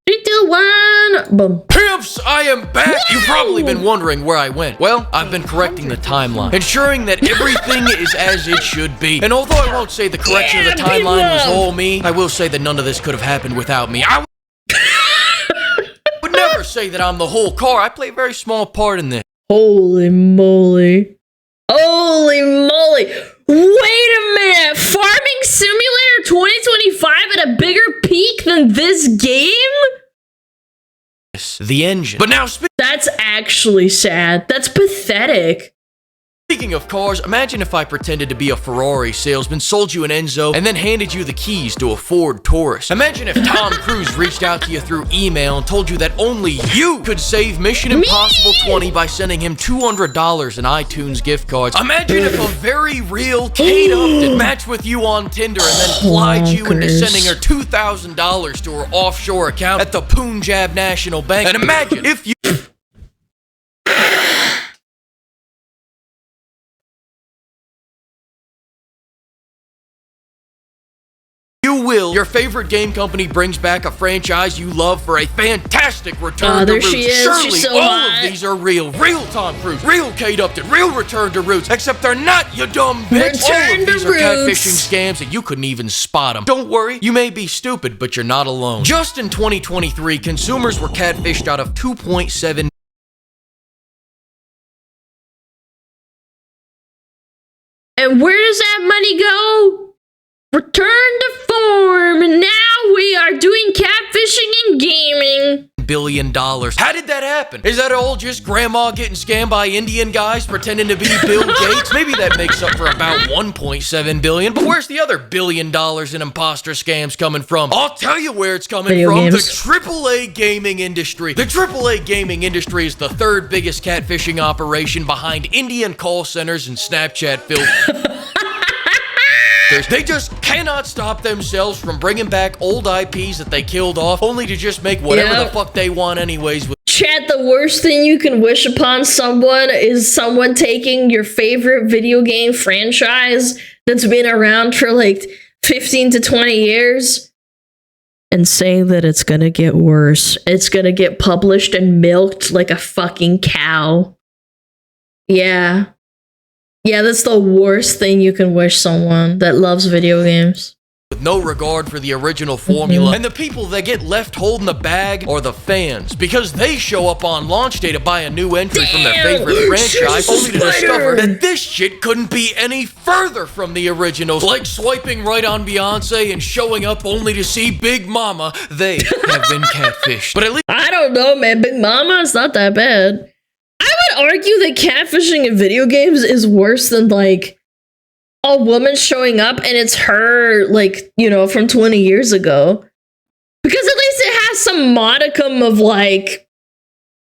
Three, two, one, boom. Pimps, I am back! Woo! You've probably been wondering where I went. Well, I've been correcting the timeline, ensuring that everything is as it should be. And although I won't say the correction of the timeline was all me, I will say that none of this could have happened without me. I would never say that I'm the whole car. I play a very small part in this. Holy moly. Holy moly. Wait a minute. Farming Simulator 2025 at a bigger peak than this game? The engine. But now that's actually sad. That's pathetic. Speaking of cars, imagine if I pretended to be a Ferrari salesman, sold you an Enzo, and then handed you the keys to a Ford Taurus. Imagine if Tom Cruise reached out to you through email and told you that only you could save Mission Impossible 20 by sending him $200 in iTunes gift cards. Imagine if a very real Kate Upton matched with you on Tinder and then lied you into sending her $2,000 to her offshore account at the Punjab National Bank. And imagine if you... Your favorite game company brings back a franchise you love for a fantastic return to roots. She is. Surely She's so all hot. of these are real. Real Tom Cruise, real Kate Upton, real return to roots. Except they're not, you dumb bitch. All of these are catfishing scams and you couldn't even spot them. Don't worry, you may be stupid, but you're not alone. Just in 2023, consumers were catfished out of 2.7 And where does that money go? Return to form, and now we are doing catfishing and gaming. billion. How did that happen? Is that all just grandma getting scammed by Indian guys pretending to be Bill Gates? Maybe that makes up for about 1.7 billion, but where's the other $1 billion in imposter scams coming from? I'll tell you where it's coming from. The AAA gaming industry. The AAA gaming industry is the third biggest catfishing operation behind Indian call centers and Snapchat filters. They just cannot stop themselves from bringing back old IPs that they killed off, only to just make whatever the fuck they want anyways. Chat, the worst thing you can wish upon someone is someone taking your favorite video game franchise that's been around for like 15 to 20 years and saying that it's gonna get worse. It's gonna get published and milked like a fucking cow. Yeah. Yeah, that's the worst thing you can wish someone that loves video games. With no regard for the original formula. And the people that get left holding the bag are the fans, because they show up on launch day to buy a new entry from their favorite franchise, only to discover that this shit couldn't be any further from the originals. Like swiping right on Beyonce and showing up only to see Big Mama. They have been catfished. But at least I don't know, man. Big Mama is not that bad. I would argue that catfishing in video games is worse than, like, a woman showing up and it's her, like, you know, from 20 years ago. Because at least it has some modicum of, like,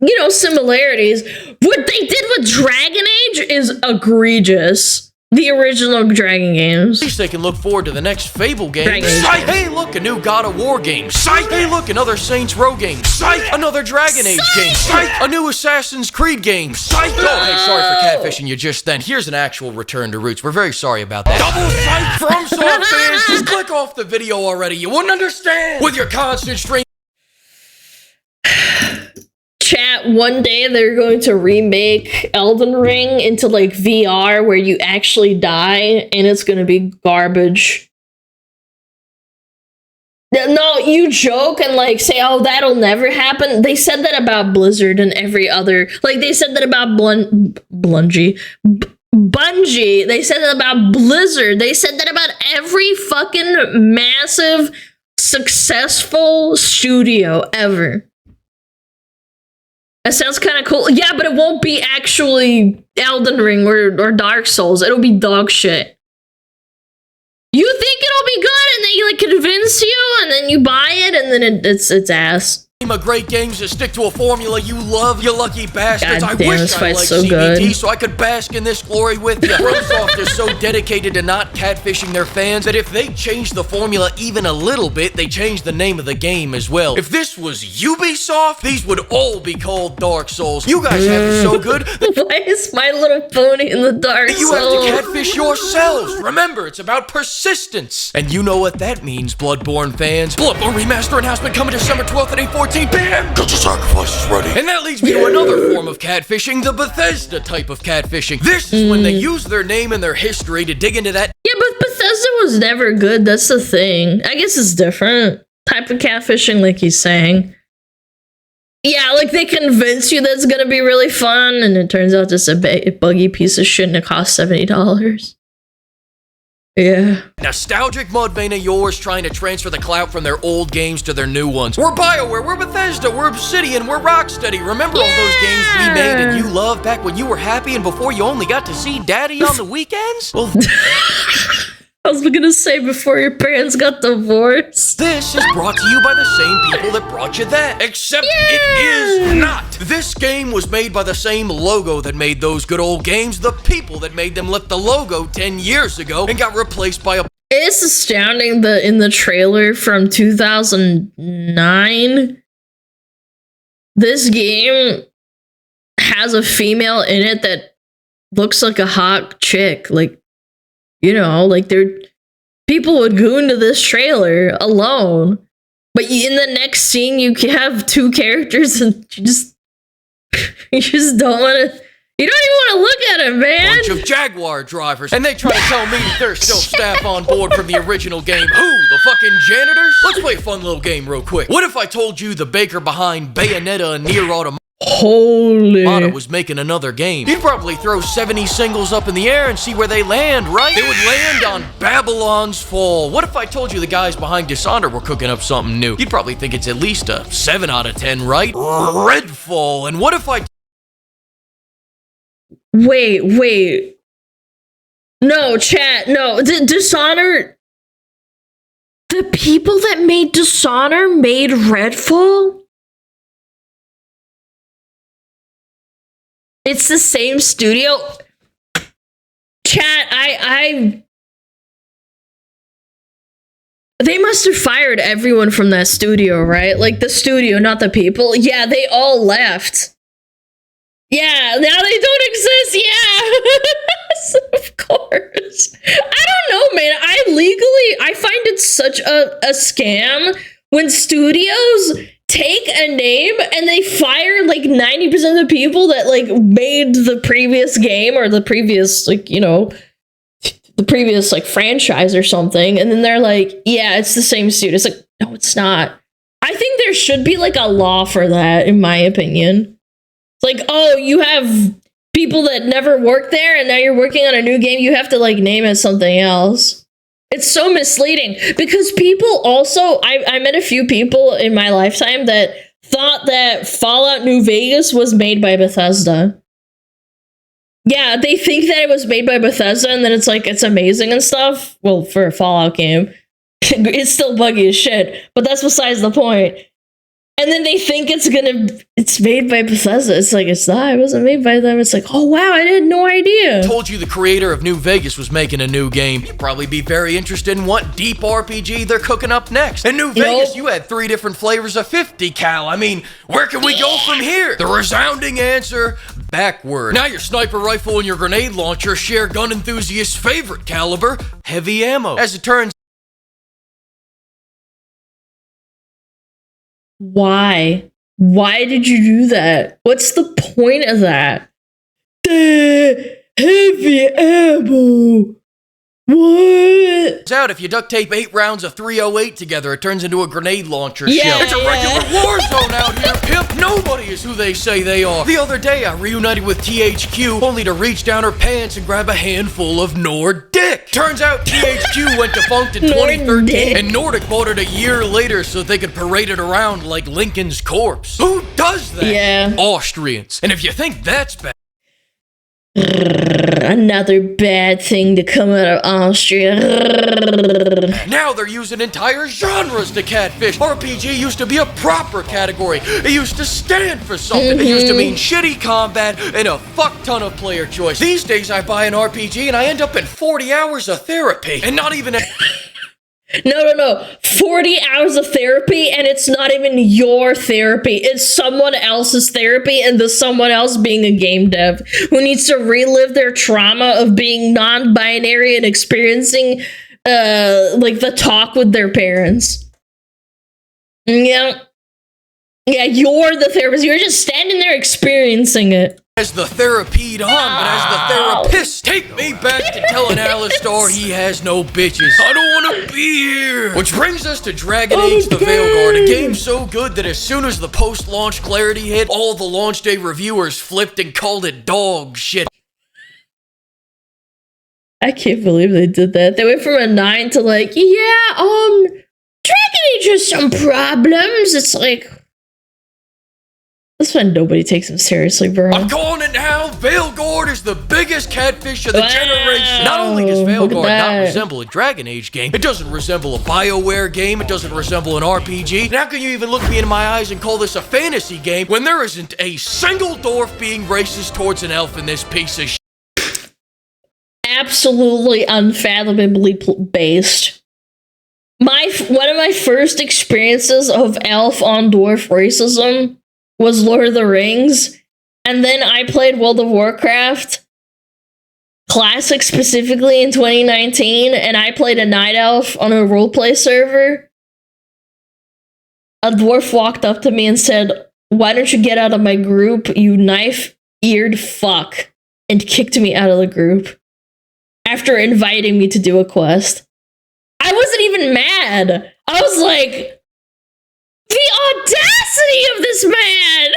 you know, similarities. What they did with Dragon Age is egregious. The original Dragon games. At least they can look forward to the next Fable game. Psych! Hey, look, a new God of War game. Psych! Hey, look, another Saints Row game. Psych! Another Dragon Age game. Psych! A new Assassin's Creed game. Psych! Oh, hey, sorry for catfishing you just then. Here's an actual return to roots. We're very sorry about that. Double psych from Soft fans. Just click off the video already. You wouldn't understand. With your constant stream. Chat, one day they're going to remake Elden Ring into like VR where you actually die and it's going to be garbage. No, you joke and like say, oh, that'll never happen. They said that about Blizzard and every other, like they said that about Bungie. They said that about Blizzard. They said that about every fucking massive, successful studio ever. That sounds kind of cool. Yeah, but it won't be actually Elden Ring or Dark Souls. It'll be dog shit. You think it'll be good and then you like convince you and then you buy it and then it's ass. of great games that stick to a formula you love, you lucky bastards. God I damn, wish this I fight's liked so CBT good. so I could bask in this glory with you. FromSoft is so dedicated to not catfishing their fans that if they change the formula even a little bit, they change the name of the game as well. If this was Ubisoft, these would all be called Dark Souls. You guys have it so good that Why is My Little Pony in the Dark you have to Souls? catfish yourselves. Remember, it's about persistence. And you know what that means, Bloodborne fans. Bloodborne Remaster Announcement coming December 12th at 8:14 p.m. Get your sacrifices ready. And that leads me to another form of catfishing, the Bethesda type of catfishing. This is when they use their name and their history to dig into that Yeah, but Bethesda was never good. That's the thing. I guess it's different type of catfishing, like he's saying. Yeah, like they convince you that it's gonna be really fun, and it turns out just a buggy piece of shit, and it costs $70. Yeah. nostalgic mudvayne of yours trying to transfer the clout from their old games to their new ones. We're BioWare, we're Bethesda, we're Obsidian, we're Rocksteady. Remember all those games we made and you loved back when you were happy and before you only got to see Daddy on the weekends? Well, I was gonna say before your parents got divorced. this is brought to you by the same people that brought you that. Except it is not. This game was made by the same logo that made those good old games. The people that made them left the logo 10 years ago and got replaced by a... It's astounding that in the trailer from 2009, this game has a female in it that looks like a hot chick. Like, you know, like people would go into this trailer alone, but in the next scene you can have two characters and you just don't want to. You don't even want to look at it, man. Bunch of Jaguar drivers, and they try to tell me that there's still staff on board from the original game. Who? The fucking janitors? Let's play a fun little game real quick. What if I told you the baker behind Bayonetta and Nier Automata Holy. was making another game? You'd probably throw 70 singles up in the air and see where they land, right? They would land on Babylon's Fall. What if I told you the guys behind Dishonored were cooking up something new? You'd probably think it's at least a 7 out of 10, right? Redfall. And what if I... Wait. No, chat, no. Dishonored. The people that made Dishonored made Redfall? It's the same studio. Chat, they must have fired everyone from that studio, right? Like the studio, not the people. Yeah, they all left. Yeah, now they don't exist. Yeah, of course. I don't know, man. I find it such a scam when studios take a name and they fire like 90% of the people that like made the previous game or the previous like, you know, the previous like franchise or something, and then they're like, yeah, it's the same studio. It's like, no, it's not. I think there should be like a law for that, in my opinion. Like, oh, you have people that never worked there and now you're working on a new game, you have to like name it something else. It's so misleading because people also, I met a few people in my lifetime that thought that Fallout New Vegas was made by Bethesda. Yeah, they think that it was made by Bethesda and then it's like, it's amazing and stuff. Well, for a Fallout game, it's still buggy as shit, but that's besides the point. And then they think it's made by Bethesda. It's like, it's not, it wasn't made by them. It's like, oh wow, I had no idea. Told you the creator of New Vegas was making a new game. You'd probably be very interested in what deep RPG they're cooking up next. In New Vegas, you had 3 different flavors of 50 cal. I mean, where can we go from here? The resounding answer, backward. Now your sniper rifle and your grenade launcher share gun enthusiasts' favorite caliber, heavy ammo. As it turns Why? Why did you do that? What's the point of that? The heavy ammo. What? out, if you duct tape 8 rounds of 308 together, it turns into a grenade launcher shell. It's a regular war zone out here, pimp. Nobody is who they say they are. The other day, I reunited with THQ, only to reach down her pants and grab a handful of Nord dick. Turns out THQ went defunct in 2013, and Nordic bought it a year later so they could parade it around like Lincoln's corpse. Who does that? Yeah. Austrians. And if you think that's bad, Another bad thing to come out of Austria. Now they're using entire genres to catfish. RPG used to be a proper category. It used to stand for something. It used to mean shitty combat and a fuck ton of player choice. These days I buy an RPG and I end up in 40 hours of therapy. And not even a... No. 40 hours of therapy, and it's not even your therapy. It's someone else's therapy, and the someone else being a game dev who needs to relive their trauma of being non-binary and experiencing, like, the talk with their parents. Yeah, you're the therapist. You're just standing there experiencing it. As the therapied on, but as the therapist, take me back to telling Alistar he has no bitches. I don't want to be here. Which brings us to Dragon Age the Veilguard, a game so good that as soon as the post-launch clarity hit, all the launch day reviewers flipped and called it dog shit. I can't believe they did that. They went from a 9 to like, Dragon Age has some problems. It's like... That's when nobody takes him seriously, bro. I'm calling it now. Veilguard is the biggest catfish of the generation. Not only does Veilguard not resemble a Dragon Age game, it doesn't resemble a BioWare game, it doesn't resemble an RPG. And how can you even look me in my eyes and call this a fantasy game when there isn't a single dwarf being racist towards an elf in this piece of shit? Absolutely unfathomably based. One of my first experiences of elf on dwarf racism was Lord of the Rings, and then I played World of Warcraft Classic specifically in 2019, and I played a night elf on a roleplay server. A dwarf walked up to me and said, "Why don't you get out of my group, you knife-eared fuck," and kicked me out of the group after inviting me to do a quest. I wasn't even mad. I was like, the audacity of this man!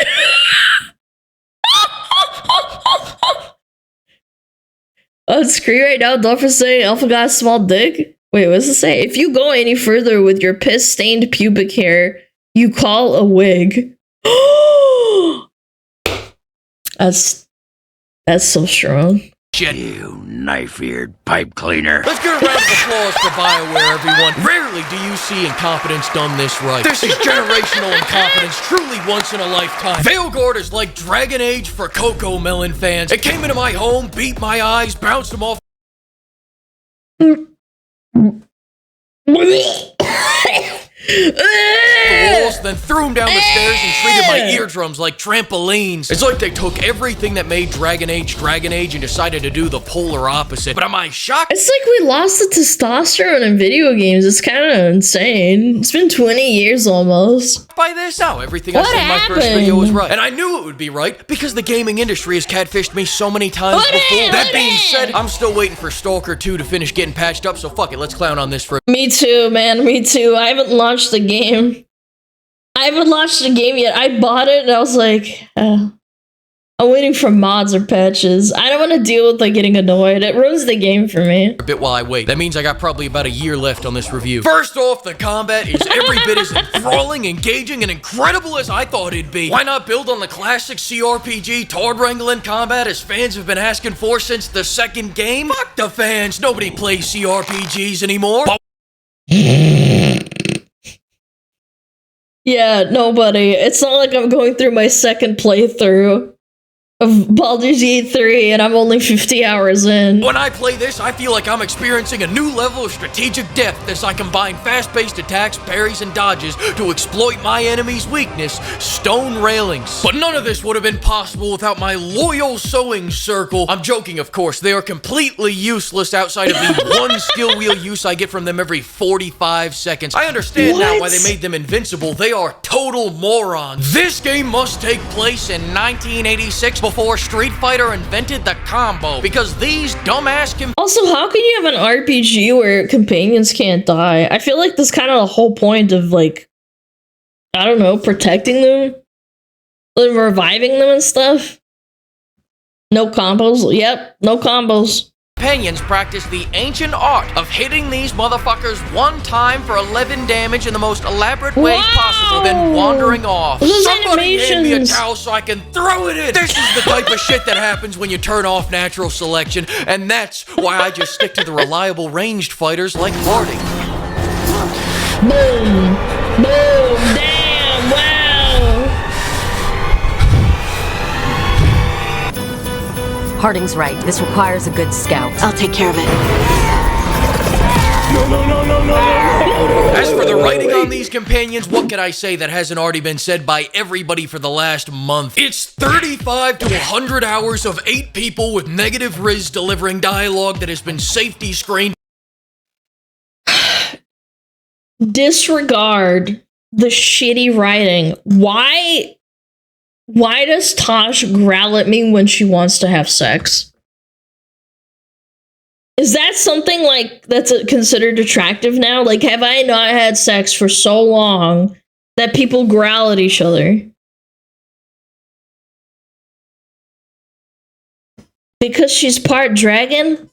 On screen right now, Dolphin saying Alpha got a small dick. Wait, what does it say? If you go any further with your piss-stained pubic hair, you call a wig. That's so strong. You knife-eared pipe cleaner. Let's get a round of applause for BioWare, everyone. Rarely do you see incompetence done this right. This is generational incompetence, truly once in a lifetime. Veilguard is like Dragon Age for Cocoa Melon fans. It came into my home, beat my eyes, bounced them off the walls, then threw them down the stairs and treated my eardrums like trampolines. It's like they took everything that made Dragon Age and decided to do the polar opposite. But am I shocked? It's like we lost the testosterone in video games. It's kind of insane. It's been 20 years almost. By this? No, everything I said in my first video was right. And I knew it would be right because the gaming industry has catfished me so many times before. That being said, I'm still waiting for Stalker 2 to finish getting patched up, so fuck it, let's clown on this for... Me too, man, me too. I haven't launched the game. I haven't launched the game yet. I bought it and I was like, I'm waiting for mods or patches. I don't want to deal with like getting annoyed. It ruins the game for me. A bit while I wait. That means I got probably about a year left on this review. First off, the combat is every bit as enthralling, engaging, and incredible as I thought it'd be. Why not build on the classic CRPG Tard Wrangling combat as fans have been asking for since the second game? Fuck the fans. Nobody plays CRPGs anymore. Yeah, nobody. It's not like I'm going through my second playthrough of Baldur's Gate 3 and I'm only 50 hours in. When I play this, I feel like I'm experiencing a new level of strategic depth as I combine fast-paced attacks, parries, and dodges to exploit my enemy's weakness, stone railings. But none of this would have been possible without my loyal sewing circle. I'm joking, of course. They are completely useless outside of the one skill wheel use I get from them every 45 seconds. I understand now why they made them invincible. They are total morons. This game must take place in 1986 before Street Fighter invented the combo, because these dumbass Also, how can you have an RPG where companions can't die? I feel like that's kind of the whole point of, like, I don't know, protecting them, like, reviving them and stuff. No combos. Yep, no combos. companions practice the ancient art of hitting these motherfuckers one time for 11 damage in the most elaborate way possible, then wandering off. Those Somebody hand me a animations. towel so I can throw it in. This is the type of shit that happens when you turn off natural selection, and that's why I just stick to the reliable ranged fighters like Harding. Boom. Boom. Damn. Wow. Harding's right. This requires a good scout. I'll take care of it. As for the writing on these companions, what can I say that hasn't already been said by everybody for the last month? It's 35 to 100 hours of 8 people with negative Riz delivering dialogue that has been safety screened. Disregard the shitty writing. Why does Tosh growl at me when she wants to have sex? Is that something like that's considered attractive now? Like, have I not had sex for so long that people growl at each other? Because she's part dragon?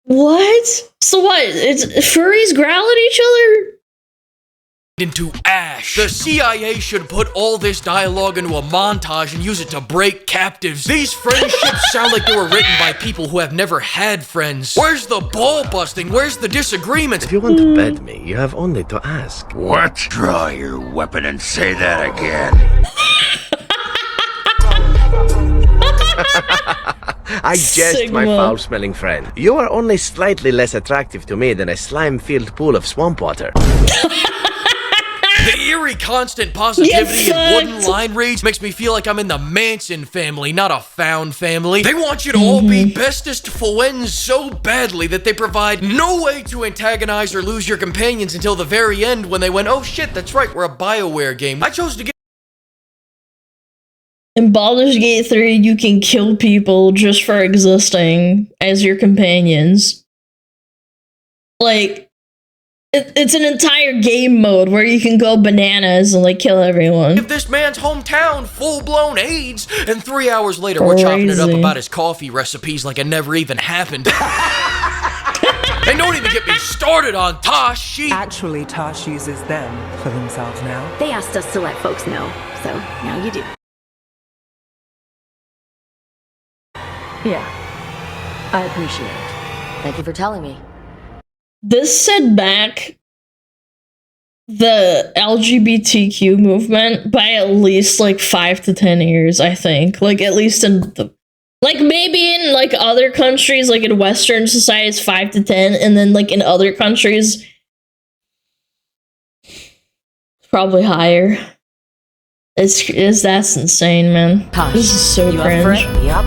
What? So what? It's furries growl at each other? Into ash. The CIA should put all this dialogue into a montage and use it to break captives. These friendships sound like they were written by people who have never had friends. Where's the ball busting? Where's the disagreements? If you want to bed me, you have only to ask. What? Draw your weapon and say that again. I jest, Sigma. my foul-smelling friend. You are only slightly less attractive to me than a slime-filled pool of swamp water. The eerie constant positivity You in wooden fucked. line reads makes me feel like I'm in the Manson family, not a found family. They want you to all be bestest friends so badly that they provide no way to antagonize or lose your companions until the very end when they went, oh shit, that's right, we're a BioWare game. I chose to get In Baldur's Gate 3, you can kill people just for existing as your companions. Like, it's an entire game mode where you can go bananas and, like, kill everyone. give this man's hometown full-blown AIDS, and 3 hours later we're chopping it up Crazy. about his coffee recipes like it never even happened. And don't even get me started on Tosh. She Actually, Tosh uses them for themselves now. They asked us to let folks know, so now you do. Yeah. I appreciate it. Thank you for telling me. This set back the LGBTQ movement by at least, like, 5 to 10 years, I think. Like, at least in the... Like, maybe in, like, other countries, like, in Western society, it's 5 to 10, and then, like, in other countries, probably higher. That's insane, man. Tosh, This is so you up for cringe. it? Yup.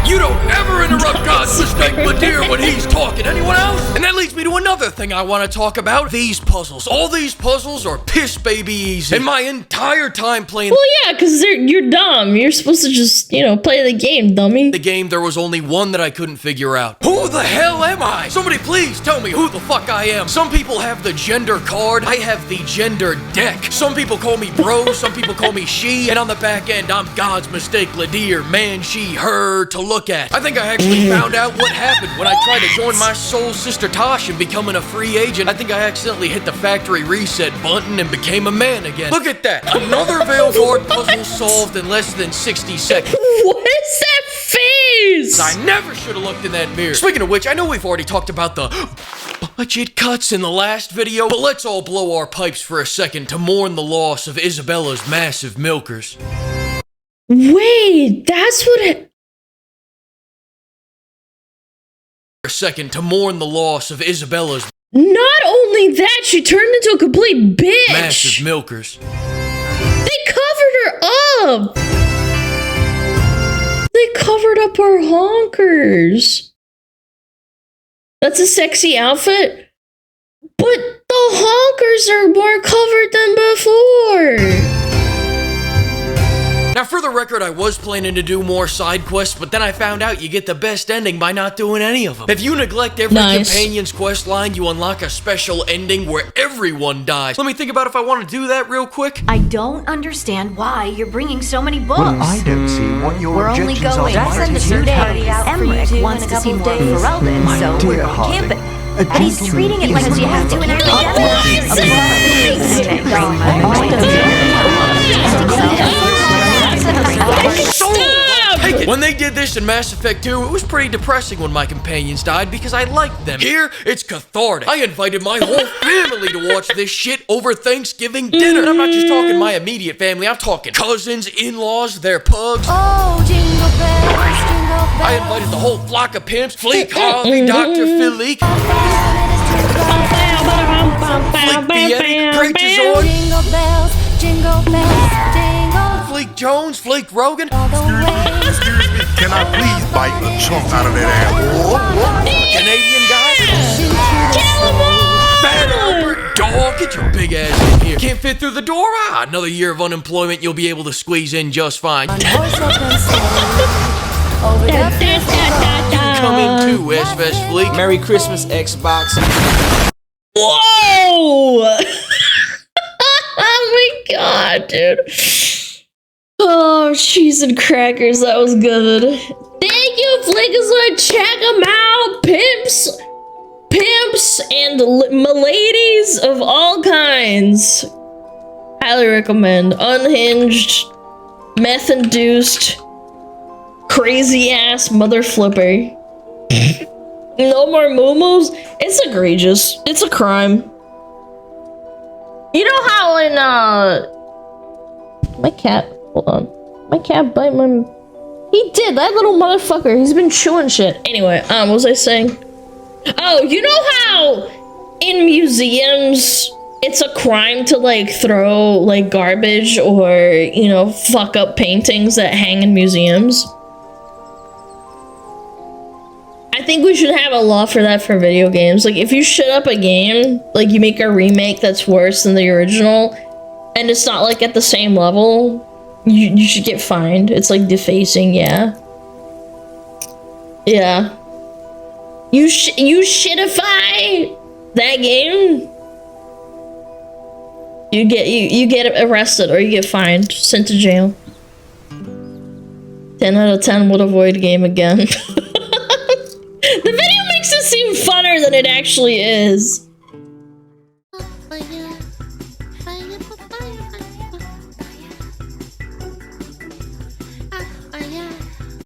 You don't ever interrupt God's mistake Bladeer when he's talking. Anyone else? And that leads me to another thing I want to talk about. These puzzles. All these puzzles are piss baby easy. And my entire time playing Well, yeah, because you're dumb. You're supposed to just, play the game, dummy. the game, there was only one that I couldn't figure out. Who the hell am I? Somebody please tell me who the fuck I am. Some people have the gender card. I have the gender deck. Some people call me bro. Some people call me she. And on the back end, I'm God's mistake Bladeer. Man, she, her, to look at. I think I actually found out what happened when I tried to join my soul sister Tosh and becoming a free agent. I think I accidentally hit the factory reset button and became a man again. Look at that. Another Veilguard puzzle solved in less than 60 seconds. What is that face? I never should have looked in that mirror. Speaking of which, I know we've already talked about the budget cuts in the last video, but let's all blow our pipes for a second to mourn the loss of Isabella's massive milkers. Wait, that's what it... A second to mourn the loss of Isabella's Not only that, she turned into a complete bitch. massive milkers. They covered her up. They covered up her honkers. That's a sexy outfit. But the honkers are more covered than before. Now, for the record, I was planning to do more side quests, but then I found out you get the best ending by not doing any of them. If you neglect every companion's quest line, you unlock a special ending where everyone dies. Let me think about if I want to do that real quick. I don't understand why you're bringing so many books. Well, I don't see what your We're only objections going are. less than 2 days. Emmerich wants to see more Ferelden, so we're going camping. And he's treating it like you have to in every Take it. When they did this in Mass Effect 2, it was pretty depressing when my companions died because I liked them. Here, it's cathartic. I invited my whole family to watch this shit over Thanksgiving dinner. And I'm not just talking my immediate family, I'm talking cousins, in-laws, their pugs. Oh, jingle bells, jingle bells. I invited the whole flock of pimps, FLEEKAZOID, Dr. Philippe, FLEEKAZOID, Jingle bells, jingle bells, jingle Fleek Jones, Fleek Rogan. Excuse me, can I please bite a chunk out of that apple? Canadian guy. Fat Albert dog, get your big ass in here. Can't fit through the door? Ah, another year of unemployment, you'll be able to squeeze in just fine. Come in too, S-Fest Fleek. Merry Christmas, Xbox. Whoa! Oh my god, dude. Oh, cheese and crackers, that was good. Thank you, FLEEKAZOID. Check them out, pimps and miladies of all kinds. Highly recommend. Unhinged, meth-induced, crazy-ass mother flipper. No more moo-moos? It's egregious. It's a crime. You know how in, my cat, hold on. My cat bite my... He did, that little motherfucker. He's been chewing shit. Anyway, what was I saying? Oh, you know how in museums, it's a crime to, like, throw, like, garbage or, you know, fuck up paintings that hang in museums? I think we should have a law for that for video games. Like, if you shit up a game, like, you make a remake that's worse than the original, and it's not, like, at the same level, you should get fined. It's, like, defacing, yeah. Yeah. You shitify that game, you get arrested or you get fined, sent to jail. 10 out of 10 would avoid game again. The video makes it seem funner than it actually is.